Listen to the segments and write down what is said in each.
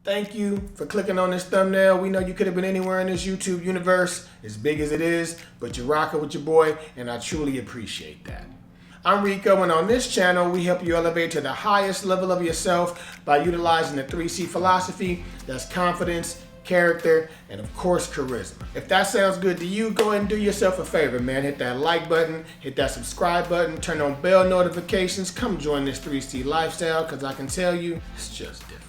Thank you for clicking on this thumbnail. We know you could have been anywhere in this YouTube universe, as big as it is, but you're rocking with your boy, and I truly appreciate that. I'm Rico, and on this channel, we help you elevate to the highest level of yourself by utilizing the 3C philosophy. That's confidence, character, and of course, charisma. If that sounds good to you, go ahead and do yourself a favor, man. Hit that like button, hit that subscribe button, turn on bell notifications. Come join this 3C lifestyle, because I can tell you, it's just different.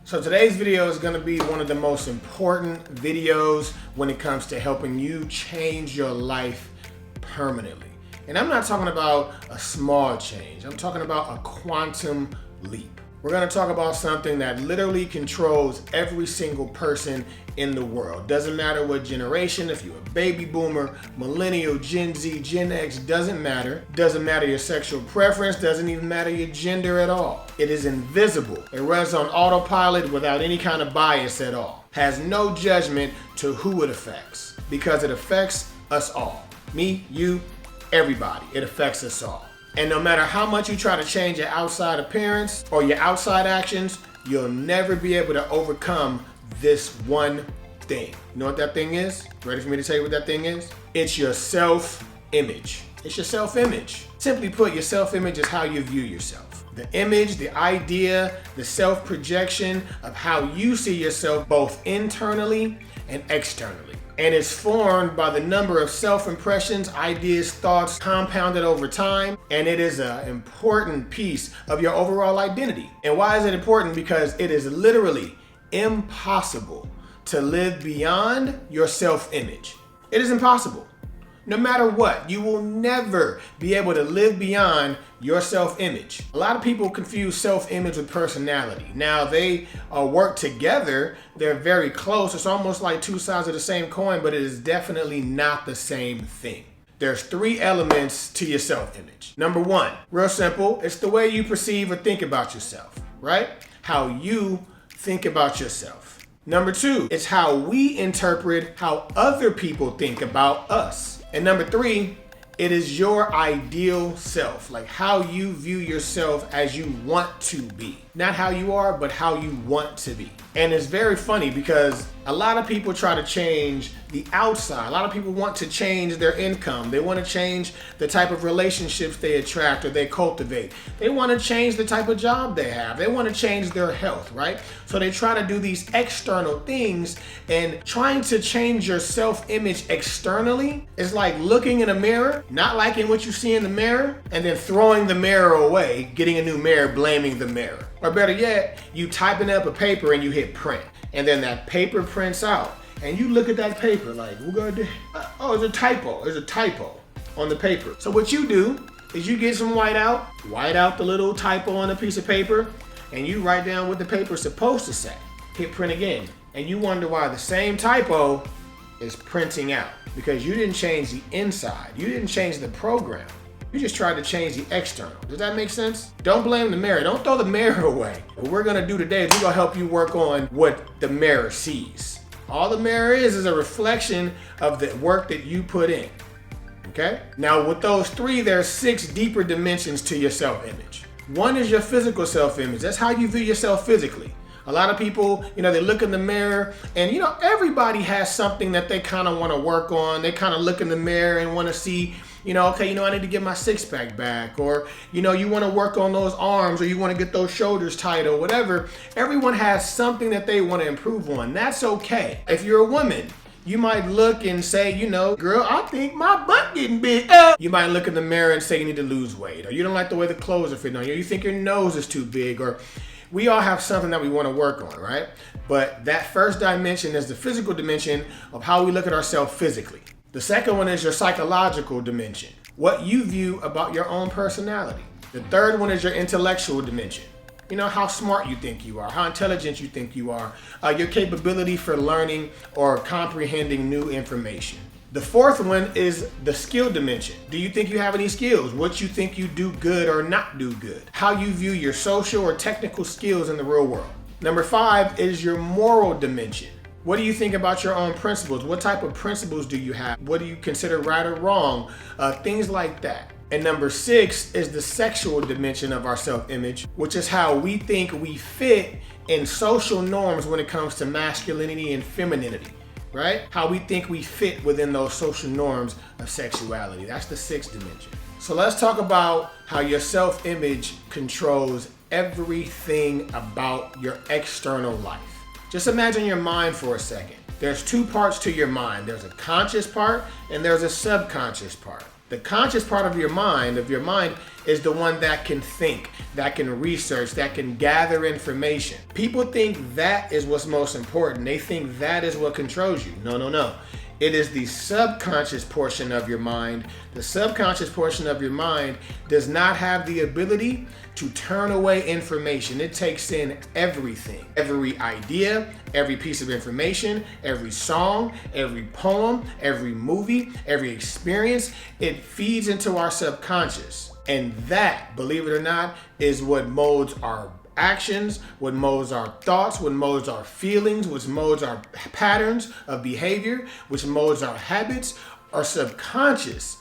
So today's video is going to be one of the most important videos when it comes to helping you change your life permanently. And I'm not talking about a small change. I'm talking about a quantum leap. We're going to talk about something that literally controls every single person in the world. Doesn't matter what generation, if you're a baby boomer, millennial, Gen Z, Gen X, doesn't matter. Doesn't matter your sexual preference, doesn't even matter your gender at all. It is invisible. It runs on autopilot without any kind of bias at all. Has no judgment to who it affects, because it affects us all. Me, you, everybody. It affects us all. And no matter how much you try to change your outside appearance or your outside actions, you'll never be able to overcome this one thing. You know what that thing is? Ready for me to tell you what that thing is? It's your self-image. It's your self-image. Simply put, your self-image is how you view yourself. The image, the idea, the self-projection of how you see yourself both internally and externally. And it's formed by the number of self-impressions, ideas, thoughts compounded over time. And it is an important piece of your overall identity. And why is it important? Because it is literally impossible to live beyond your self-image. It is impossible. No matter what, you will never be able to live beyond your self-image. A lot of people confuse self-image with personality. Now, they work together. They're very close. It's almost like two sides of the same coin, but it is definitely not the same thing. There's three elements to your self-image. Number one, real simple. It's the way you perceive or think about yourself, right? How you think about yourself. Number two, it's how we interpret how other people think about us. And number three, it is your ideal self, like how you view yourself as you want to be. Not how you are, but how you want to be. And it's very funny because a lot of people try to change the outside. A lot of people want to change their income. They want to change the type of relationships they attract or they cultivate. They want to change the type of job they have. They want to change their health, right? So they try to do these external things, and trying to change your self-image externally is like looking in a mirror, not liking what you see in the mirror, and then throwing the mirror away, getting a new mirror, blaming the mirror. Or better yet, you typing up a paper and you hit print, and then that paper prints out, and you look at that paper like, oh, it's a typo. There's a typo on the paper. So what you do is you get some white out the little typo on a piece of paper, and you write down what the paper is supposed to say. Hit print again, and you wonder why the same typo is printing out, because you didn't change the inside. You didn't change the program. You just tried to change the external. Does that make sense? Don't blame the mirror. Don't throw the mirror away. What we're gonna do today is we're gonna help you work on what the mirror sees. All the mirror is a reflection of the work that you put in, okay? Now with those three, there's 6 deeper dimensions to your self-image. One is your physical self-image. That's how you view yourself physically. A lot of people, they look in the mirror, and everybody has something that they kind of want to work on. They kind of look in the mirror and want to see, okay, I need to get my six-pack back, or, you want to work on those arms, or you want to get those shoulders tight, or whatever. Everyone has something that they want to improve on. That's okay. If you're a woman, you might look and say, girl, I think my butt getting big. You might look in the mirror and say you need to lose weight, or you don't like the way the clothes are fitting on you. You think your nose is too big, or we all have something that we want to work on, right? But that first dimension is the physical dimension of how we look at ourselves physically. The second one is your psychological dimension, what you view about your own personality. The third one is your intellectual dimension. How smart you think you are, how intelligent you think you are, your capability for learning or comprehending new information. The fourth one is the skill dimension. Do you think you have any skills? What you think you do good or not do good? How you view your social or technical skills in the real world. Number 5 is your moral dimension. What do you think about your own principles? What type of principles do you have? What do you consider right or wrong? Things like that. And number 6 is the sexual dimension of our self-image, which is how we think we fit in social norms when it comes to masculinity and femininity, right? How we think we fit within those social norms of sexuality. That's the sixth dimension. So let's talk about how your self-image controls everything about your external life. Just imagine your mind for a second. There's two parts to your mind. There's a conscious part and there's a subconscious part. The conscious part of your mind is the one that can think, that can research, that can gather information. People think that is what's most important. They think that is what controls you. No. It is the subconscious portion of your mind. The subconscious portion of your mind does not have the ability to turn away information. It takes in everything, every idea, every piece of information, every song, every poem, every movie, every experience. It feeds into our subconscious. And that, believe it or not, is what molds our actions, what molds our thoughts, what molds our feelings, which molds our patterns of behavior, which molds our habits. Our subconscious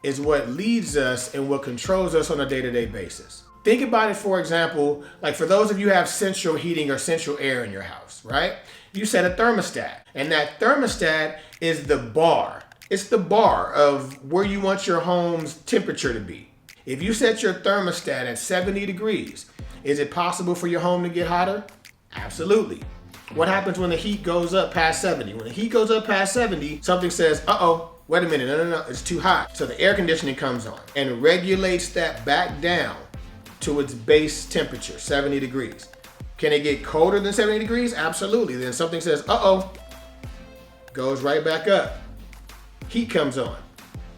is what leads us and what controls us on a day-to-day basis. Think about it, for example, like for those of you who have central heating or central air in your house, right? You set a thermostat, and that thermostat is the bar. It's the bar of where you want your home's temperature to be. If you set your thermostat at 70 degrees, is it possible for your home to get hotter? Absolutely. What happens when the heat goes up past 70? When the heat goes up past 70, something says, wait a minute, no, it's too hot. So the air conditioning comes on and regulates that back down to its base temperature, 70 degrees. Can it get colder than 70 degrees? Absolutely. Then something says, goes right back up. Heat comes on,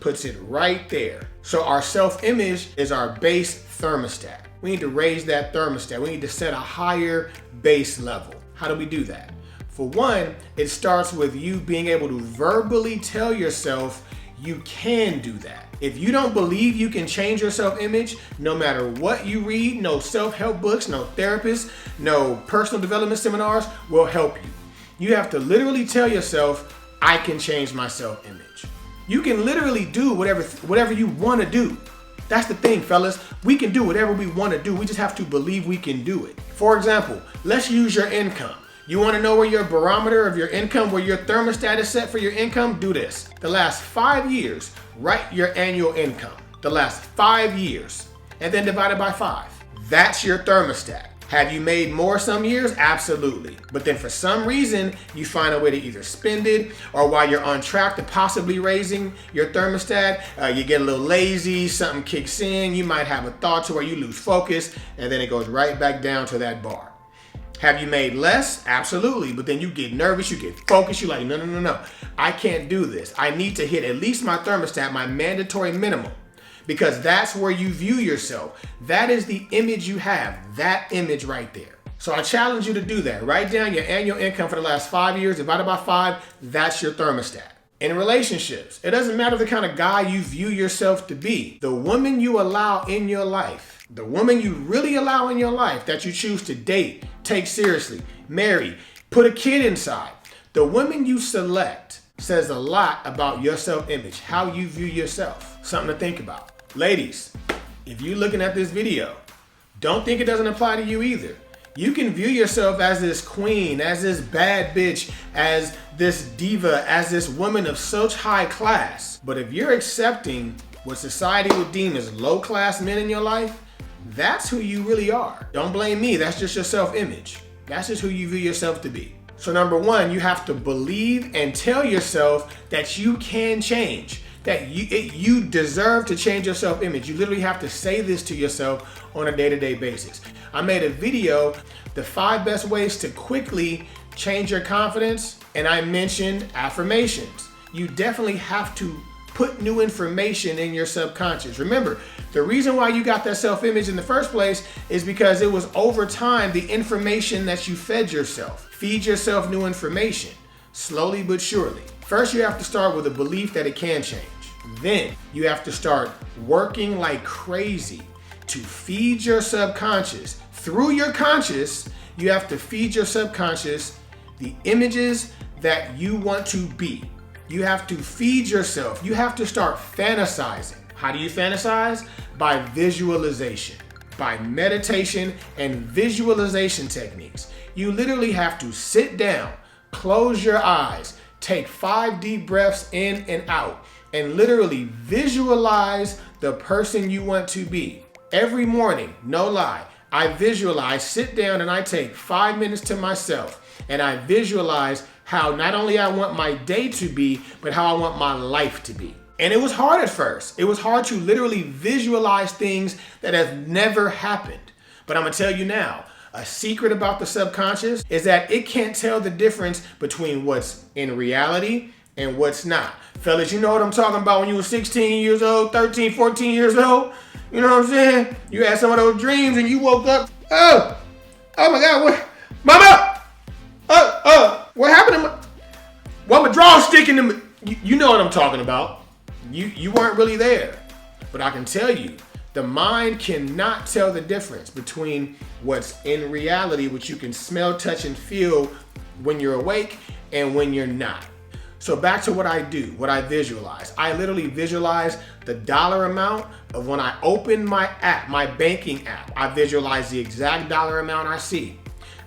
puts it right there. So our self-image is our base thermostat. We need to raise that thermostat. We need to set a higher base level. How do we do that? For one, it starts with you being able to verbally tell yourself you can do that. If you don't believe you can change your self-image, no matter what you read, no self-help books, no therapists, no personal development seminars will help you. You have to literally tell yourself, I can change my self-image. You can literally do whatever you want to do. That's the thing, fellas. We can do whatever we want to do. We just have to believe we can do it. For example, let's use your income. You want to know where your barometer of your income, where your thermostat is set for your income? Do this. The last 5 years, write your annual income. The last 5 years, and then divide it by 5. That's your thermostat. Have you made more some years? Absolutely. But then for some reason, you find a way to either spend it, or while you're on track to possibly raising your thermostat, you get a little lazy, something kicks in, you might have a thought to where you lose focus, and then it goes right back down to that bar. Have you made less? Absolutely. But then you get nervous, you get focused, you're like, no. I can't do this. I need to hit at least my thermostat, my mandatory minimum. Because that's where you view yourself. That is the image you have, that image right there. So I challenge you to do that. Write down your annual income for the last 5 years, divided by 5, that's your thermostat. In relationships, it doesn't matter the kind of guy you view yourself to be. The woman you allow in your life, the woman you really allow in your life that you choose to date, take seriously, marry, put a kid inside, the woman you select says a lot about your self-image, how you view yourself. Something to think about. Ladies, if you're looking at this video, don't think it doesn't apply to you either. You can view yourself as this queen, as this bad bitch, as this diva, as this woman of such high class. But if you're accepting what society would deem as low-class men in your life, that's who you really are. Don't blame me, that's just your self-image. That's just who you view yourself to be. So number one, you have to believe and tell yourself that you can change, that you deserve to change your self-image. You literally have to say this to yourself on a day-to-day basis. I made a video, the 5 best ways to quickly change your confidence, and I mentioned affirmations. You definitely have to put new information in your subconscious. Remember, the reason why you got that self-image in the first place is because it was over time the information that you fed yourself. Feed yourself new information, slowly but surely. First, you have to start with a belief that it can change. Then you have to start working like crazy to feed your subconscious. Through your conscious, you have to feed your subconscious the images that you want to be. You have to feed yourself. You have to start fantasizing. How do you fantasize? By visualization, by meditation and visualization techniques. You literally have to sit down, close your eyes, take 5 deep breaths in and out, and literally visualize the person you want to be. Every morning, no lie, I visualize, sit down, and I take 5 minutes to myself, and I visualize how not only I want my day to be, but how I want my life to be. And it was hard at first. It was hard to literally visualize things that have never happened. But I'm gonna tell you now, a secret about the subconscious is that it can't tell the difference between what's in reality and what's not. Fellas, you know what I'm talking about when you were 16 years old, 13, 14 years old? You know what I'm saying? You had some of those dreams and you woke up, oh my God, what? Mama! What happened to my, well, my draw's sticking to me. You know what I'm talking about. You weren't really there. But I can tell you, the mind cannot tell the difference between what's in reality, which you can smell, touch, and feel when you're awake and when you're not. So back to what I do, what I visualize. I literally visualize the dollar amount of when I open my app, my banking app. I visualize the exact dollar amount I see.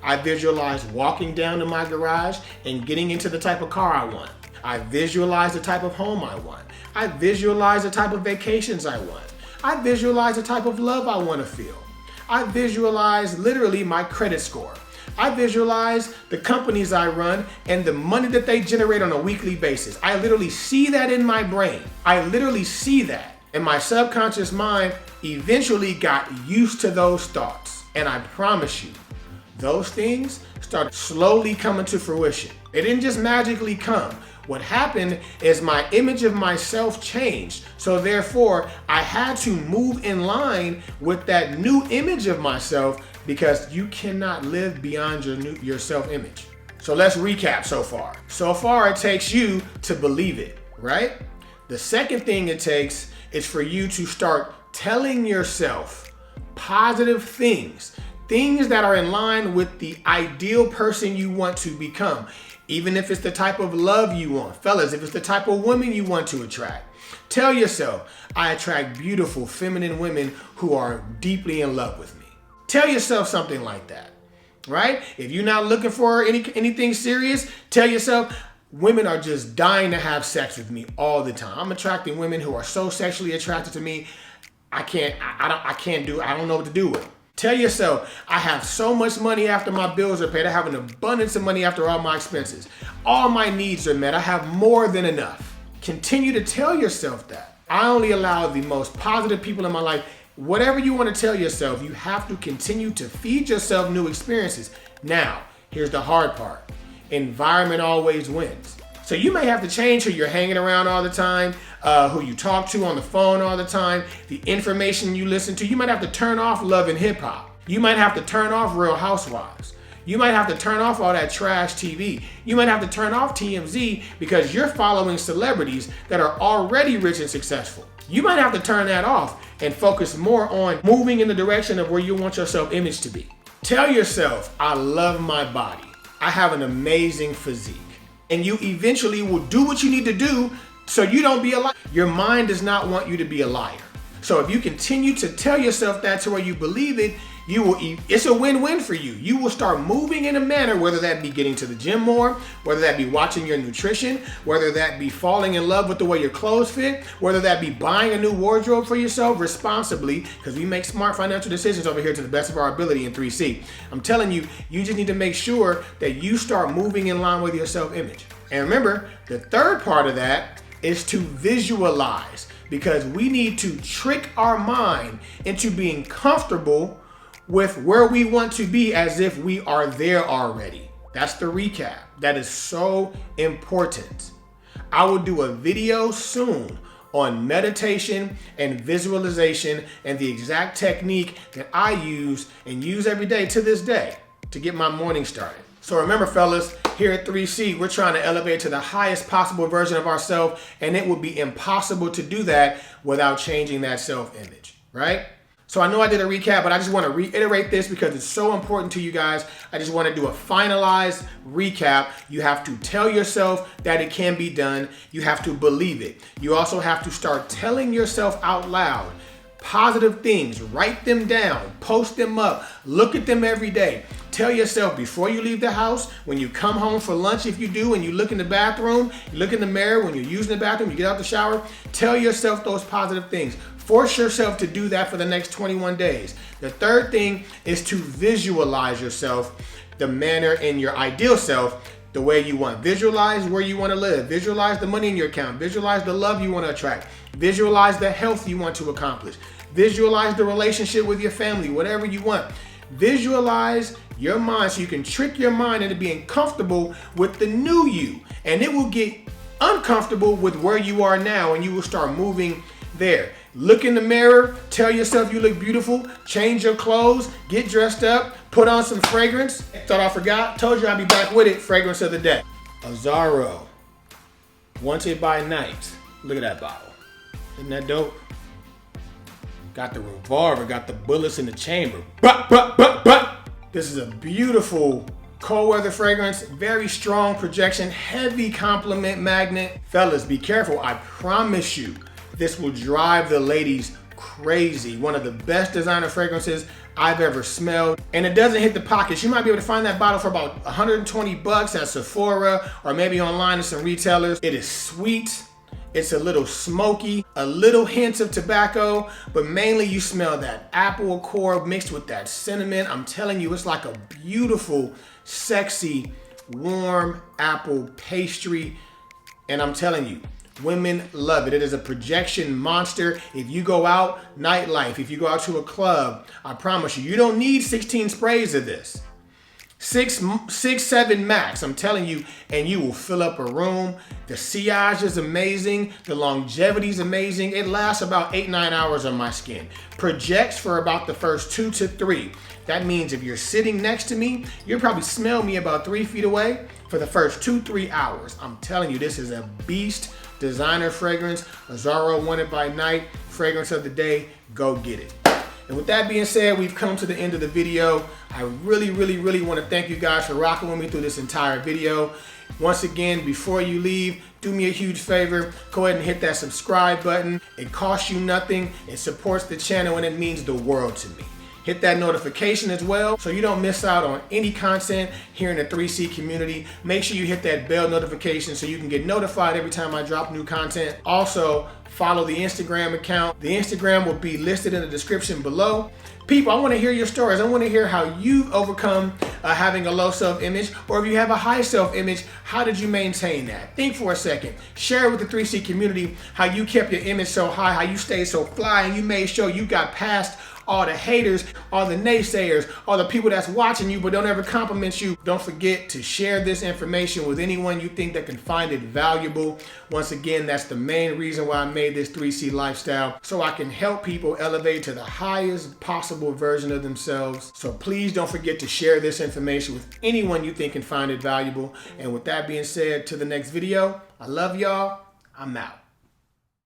I visualize walking down to my garage and getting into the type of car I want. I visualize the type of home I want. I visualize the type of vacations I want. I visualize the type of love I want to feel. I visualize literally my credit score. I visualize the companies I run and the money that they generate on a weekly basis. I literally see that in my brain. I literally see that. And my subconscious mind eventually got used to those thoughts. And I promise you, those things started slowly coming to fruition. It didn't just magically come. What happened is my image of myself changed. So therefore, I had to move in line with that new image of myself, because you cannot live beyond your self-image. So let's recap so far. So far, it takes you to believe it, right? The second thing it takes is for you to start telling yourself positive things that are in line with the ideal person you want to become. Even if it's the type of love you want. Fellas, if it's the type of woman you want to attract. Tell yourself, I attract beautiful, feminine women who are deeply in love with me. Tell yourself something like that, right? If you're not looking for anything serious, tell yourself, women are just dying to have sex with me all the time. I'm attracting women who are so sexually attracted to me, I don't know what to do with them. Tell yourself, I have so much money after my bills are paid. I have an abundance of money after all my expenses. All my needs are met. I have more than enough. Continue to tell yourself that. I only allow the most positive people in my life. Whatever you want to tell yourself, you have to continue to feed yourself new experiences. Now, here's the hard part. Environment always wins. So you may have to change who you're hanging around all the time, who you talk to on the phone all the time, the information you listen to. You might have to turn off Love and Hip Hop. You might have to turn off Real Housewives. You might have to turn off all that trash TV. You might have to turn off TMZ because you're following celebrities that are already rich and successful. You might have to turn that off and focus more on moving in the direction of where you want your self-image to be. Tell yourself, I love my body. I have an amazing physique. And you eventually will do what you need to do so you don't be a liar. Your mind does not want you to be a liar. So if you continue to tell yourself that to where you believe it, it's a win-win for you. You will start moving in a manner, whether that be getting to the gym more, whether that be watching your nutrition, whether that be falling in love with the way your clothes fit, whether that be buying a new wardrobe for yourself responsibly, because we make smart financial decisions over here to the best of our ability in 3C. I'm telling you, you just need to make sure that you start moving in line with your self-image. And remember, the third part of that is to visualize, because we need to trick our mind into being comfortable with where we want to be as if we are there already. That's the recap. That is so important. I will do a video soon on meditation and visualization and the exact technique that I use and use every day to this day to get my morning started. So remember, fellas, here at 3C, we're trying to elevate to the highest possible version of ourselves, and it would be impossible to do that without changing that self-image, right? So I know I did a recap, but I just want to reiterate this because it's so important to you guys. I just want to do a finalized recap. You have to tell yourself that it can be done. You have to believe it. You also have to start telling yourself out loud positive things. Write them down, post them up, look at them every day. Tell yourself before you leave the house, when you come home for lunch, if you do, and you look in the bathroom, you look in the mirror, when you're using the bathroom, you get out the shower, tell yourself those positive things. Force yourself to do that for the next 21 days. The third thing is to visualize yourself, the manner in your ideal self, the way you want. Visualize where you want to live. Visualize the money in your account. Visualize the love you want to attract. Visualize the health you want to accomplish. Visualize the relationship with your family, whatever you want. Visualize your mind so you can trick your mind into being comfortable with the new you. And it will get uncomfortable with where you are now, and you will start moving there. Look in the mirror, tell yourself you look beautiful, change your clothes, get dressed up, put on some fragrance. Thought I forgot, told you I'd be back with it. Fragrance of the day. Azzaro, Wanted by Night. Look at that bottle. Isn't that dope? Got the revolver, got the bullets in the chamber. This is a beautiful cold weather fragrance, very strong projection, heavy compliment magnet. Fellas, be careful. I promise you, this will drive the ladies crazy. One of the best designer fragrances I've ever smelled. And it doesn't hit the pockets. You might be able to find that bottle for about 120 bucks at Sephora or maybe online at some retailers. It is sweet. It's a little smoky, a little hint of tobacco, but mainly you smell that apple core mixed with that cinnamon. I'm telling you, it's like a beautiful, sexy, warm apple pastry. And I'm telling you, women love it. It is a projection monster. If you go out, nightlife, if you go out to a club, I promise you, you don't need 16 sprays of this. Six, 7 max, I'm telling you, and you will fill up a room. The sillage is amazing. The longevity is amazing. It lasts about 8-9 hours on my skin. Projects for about the first 2 to 3. That means if you're sitting next to me, you'll probably smell me about 3 feet away for the first 2-3 hours. I'm telling you, this is a beast designer fragrance. Azzaro Wanted by Night, fragrance of the day. Go get it. And with that being said, we've come to the end of the video. I really want to thank you guys for rocking with me through this entire video. Once again, before you leave, do me a huge favor. Go ahead and hit that subscribe button. It costs you nothing. It supports the channel and it means the world to me. Hit that notification as well so you don't miss out on any content here in the 3C community. Make sure you hit that bell notification so you can get notified every time I drop new content. Also, follow the Instagram account. The Instagram will be listed in the description below. People, I want to hear your stories. I want to hear how you've overcome having a low self-image, or if you have a high self-image, how did you maintain that? Think for a second. Share with the 3C community how you kept your image so high, how you stayed so fly, and you made sure you got past all the haters, all the naysayers, all the people that's watching you but don't ever compliment you. Don't forget to share this information with anyone you think that can find it valuable. Once again, that's the main reason why I made this 3C lifestyle, so I can help people elevate to the highest possible version of themselves. So please don't forget to share this information with anyone you think can find it valuable. And with that being said, to the next video, I love y'all. I'm out.